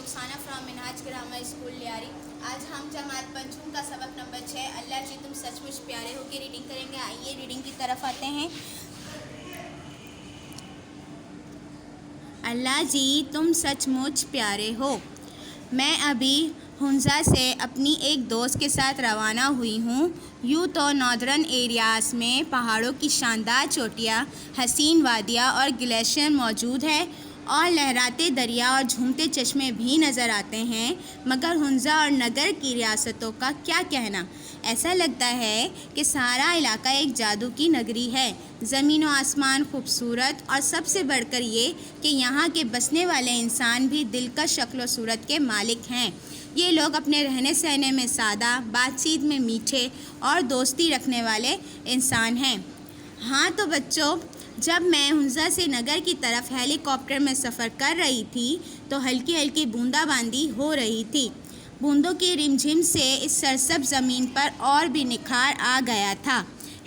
Rukhsana from Minhaj grammar school Lyari. آج ہم جماعت پنجم کا سبق نمبر 6 اللہ جی تم سچ مچ پیارے ہو کی ریڈنگ کریں گے۔ آئیے ریڈنگ کی طرف آتے ہیں۔ اللہ جی تم سچ مچ پیارے ہو۔ میں ابھی ہنزا سے اپنی ایک دوست کے ساتھ روانہ ہوئی ہوں۔ یوں تو ناردرن ایریاز میں پہاڑوں کی شاندار چوٹیاں، حسین وادیاں اور گلیشیئر موجود ہے اور لہراتے دریا اور جھومتے چشمے بھی نظر آتے ہیں، مگر ہنزا اور نگر کی ریاستوں کا کیا کہنا؟ ایسا لگتا ہے کہ سارا علاقہ ایک جادو کی نگری ہے۔ زمین و آسمان خوبصورت، اور سب سے بڑھ کر یہ کہ یہاں کے بسنے والے انسان بھی دلکش شکل و صورت کے مالک ہیں۔ یہ لوگ اپنے رہنے سہنے میں سادہ، بات چیت میں میٹھے اور دوستی رکھنے والے انسان ہیں۔ ہاں تو بچوں، جب میں ہنزا سے نگر کی طرف ہیلی کاپٹر میں سفر کر رہی تھی تو ہلکی ہلکی بوندا باندی ہو رہی تھی۔ بوندوں کی رم جھم سے اس سرسبز زمین پر اور بھی نکھار آ گیا تھا۔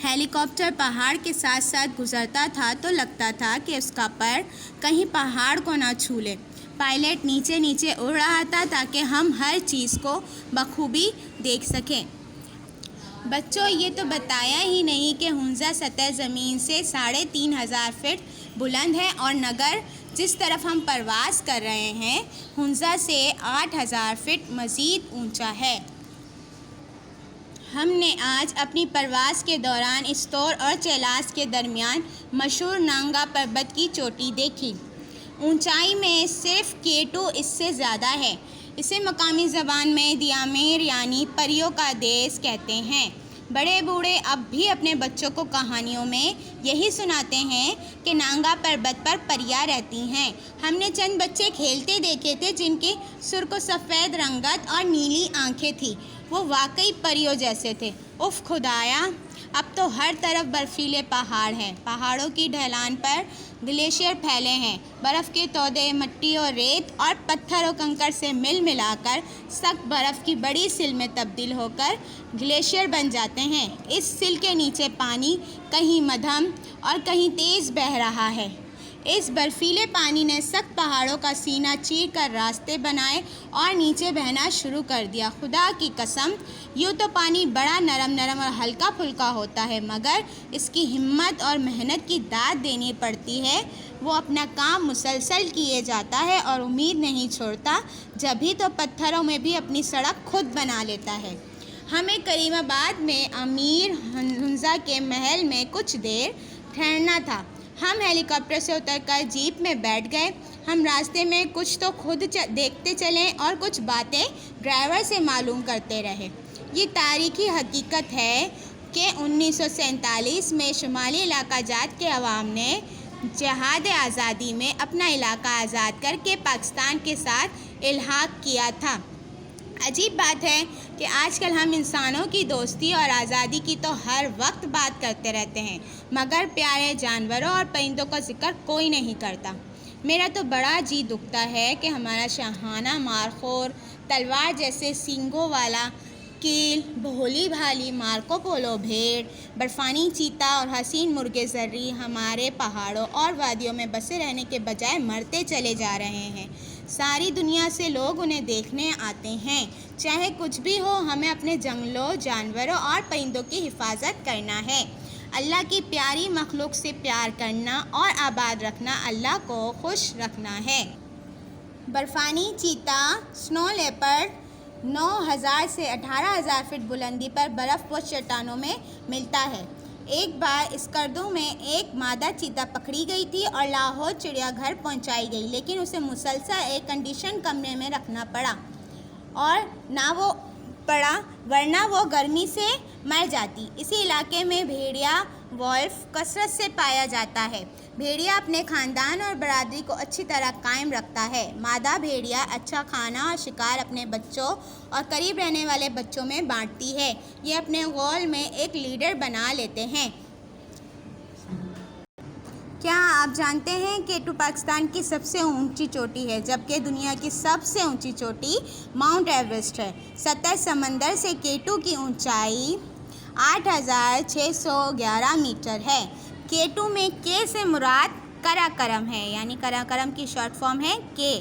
ہیلی کاپٹر پہاڑ کے ساتھ ساتھ گزرتا تھا تو لگتا تھا کہ اس کا پر کہیں پہاڑ کو نہ چھو لے۔ پائلٹ نیچے نیچے اڑ رہا تھا تاکہ ہم ہر چیز کو بخوبی دیکھ سکیں۔ بچوں، یہ تو بتایا ہی نہیں کہ ہنزا سطح زمین سے 3500 فٹ بلند ہے اور نگر جس طرف ہم پرواز کر رہے ہیں ہنزا سے 8000 فٹ مزید اونچا ہے۔ ہم نے آج اپنی پرواز کے دوران استور اور چیلاس کے درمیان مشہور نانگا پربت کی چوٹی دیکھی۔ اونچائی میں صرف K2 اس سے زیادہ ہے۔ اسے مقامی زبان میں دیامیر یعنی پریوں کا دیس کہتے ہیں۔ بڑے بوڑھے اب بھی اپنے بچوں کو کہانیوں میں یہی سناتے ہیں کہ نانگا پربت پر پریاں رہتی ہیں۔ ہم نے چند بچے کھیلتے دیکھے تھے جن کی سرخ و سفید رنگت اور نیلی آنکھیں تھیں۔ وہ واقعی پریوں جیسے تھے۔ اف خدایا! اب تو ہر طرف برفیلے پہاڑ ہیں۔ پہاڑوں کی ڈھلان پر گلیشیئر پھیلے ہیں۔ برف کے تودے مٹی اور ریت اور پتھر و کنکر سے مل ملا کر سخت برف کی بڑی سل میں تبدیل ہو کر گلیشیئر بن جاتے ہیں۔ اس سل کے نیچے پانی کہیں مدھم اور کہیں تیز بہہ رہا ہے۔ اس برفیلے پانی نے سخت پہاڑوں کا سینہ چیر کر راستے بنائے اور نیچے بہنا شروع کر دیا۔ خدا کی قسم، یوں تو پانی بڑا نرم نرم اور ہلکا پھلکا ہوتا ہے، مگر اس کی ہمت اور محنت کی داد دینی پڑتی ہے۔ وہ اپنا کام مسلسل کیے جاتا ہے اور امید نہیں چھوڑتا، جبھی تو پتھروں میں بھی اپنی سڑک خود بنا لیتا ہے۔ ہمیں کریم آباد میں امیر ہنزا کے محل میں کچھ دیر ٹھہرنا تھا۔ ہم ہیلی کاپٹر سے اتر کر جیپ میں بیٹھ گئے۔ ہم راستے میں کچھ تو خود دیکھتے چلے اور کچھ باتیں ڈرائیور سے معلوم کرتے رہے۔ یہ تاریخی حقیقت ہے کہ 1947 میں شمالی علاقہ جات کے عوام نے جہاد آزادی میں اپنا علاقہ آزاد کر کے پاکستان کے ساتھ الحاق کیا تھا۔ عجیب بات ہے کہ آج کل ہم انسانوں کی دوستی اور آزادی کی تو ہر وقت بات کرتے رہتے ہیں، مگر پیارے جانوروں اور پرندوں کا ذکر کوئی نہیں کرتا۔ میرا تو بڑا جی دکھتا ہے کہ ہمارا شاہانہ مارخور، تلوار جیسے سینگوں والا کیل، بھولی بھالی مارکو پولو بھیڑ، برفانی چیتا اور حسین مرغ زرعی ہمارے پہاڑوں اور وادیوں میں بسے رہنے کے بجائے مرتے چلے جا رہے ہیں۔ ساری دنیا سے لوگ انہیں دیکھنے آتے ہیں۔ چاہے کچھ بھی ہو، ہمیں اپنے جنگلوں، جانوروں اور پرندوں کی حفاظت کرنا ہے۔ اللہ کی پیاری مخلوق سے پیار کرنا اور آباد رکھنا اللہ کو خوش رکھنا ہے۔ برفانی چیتا، سنو لیپرڈ 9000 سے 18000 فٹ بلندی پر برف پوش چٹانوں میں ملتا ہے۔ ایک بار اسکردو میں ایک مادہ چیتا پکڑی گئی تھی اور لاہور چڑیا گھر پہنچائی گئی، لیکن اسے مسلسل ایک کنڈیشن کمرے میں رکھنا پڑا ورنہ وہ گرمی سے مر جاتی۔ اسی علاقے میں بھیڑیا وولف کثرت سے پایا جاتا ہے۔ بھیڑیا اپنے خاندان اور برادری کو اچھی طرح قائم رکھتا ہے۔ مادہ بھیڑیا اچھا کھانا اور شکار اپنے بچوں اور قریب رہنے والے بچوں میں بانٹتی ہے۔ یہ اپنے غول میں ایک لیڈر بنا لیتے ہیں۔ کیا آپ جانتے ہیں کہ K2 پاکستان کی سب سے اونچی چوٹی ہے، جبکہ دنیا کی سب سے اونچی چوٹی ماؤنٹ ایوریسٹ ہے۔ سطح سمندر سے K2 کی اونچائی 8611 میٹر ہے۔ K2 میں K سے مراد قراقرم ہے، یعنی قراقرم کی شارٹ فارم ہے K۔